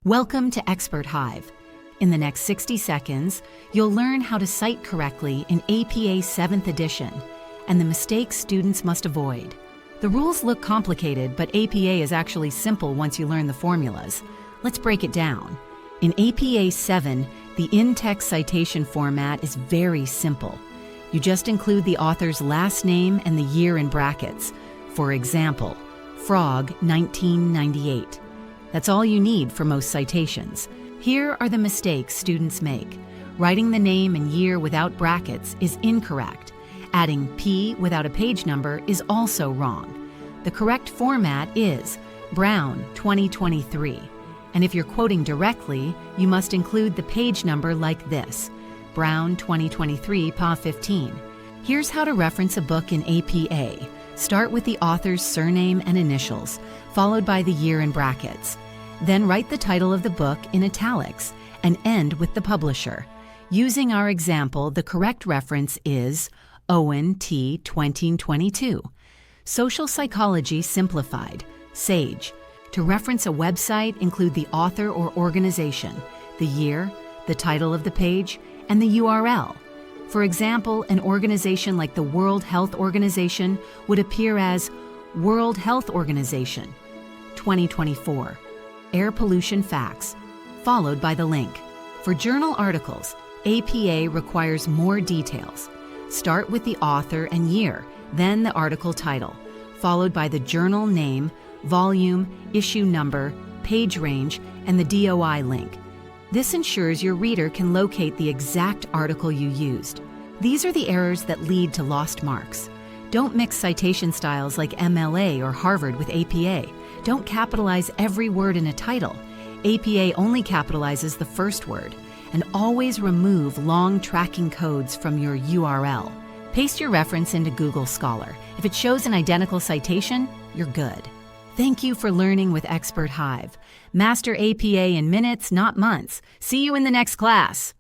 Welcome to Expert-Hive. In the next 60 seconds, you'll learn how to cite correctly in APA 7th edition and the mistakes students must avoid. The rules look complicated, but APA is actually simple once you learn the formulas. Let's break it down. In APA 7, the in-text citation format is very simple. You just include the author's last name and the year in brackets. For example, Frog 1998. That's all you need for most citations. Here are the mistakes students make. Writing the name and year without brackets is incorrect. Adding P without a page number is also wrong. The correct format is Brown 2023. And if you're quoting directly, you must include the page number like this, Brown 2023, Pa 15. Here's how to reference a book in APA. Start with the author's surname and initials, followed by the year in brackets. Then write the title of the book in italics and end with the publisher. Using our example, the correct reference is Owen T. 2022. Social Psychology Simplified, SAGE. To reference a website, include the author or organization, the year, the title of the page, and the URL. For example, an organization like the World Health Organization would appear as World Health Organization, 2024. Air pollution facts, followed by the link. For journal articles, APA requires more details. Start with the author and year, then the article title, followed by the journal name, volume, issue number, page range, and the DOI link. This ensures your reader can locate the exact article you used. These are the errors that lead to lost marks. Don't mix citation styles like MLA or Harvard with APA. Don't capitalize every word in a title. APA only capitalizes the first word. And always remove long tracking codes from your URL. Paste your reference into Google Scholar. If it shows an identical citation, you're good. Thank you for learning with Expert-Hive. Master APA in minutes, not months. See you in the next class.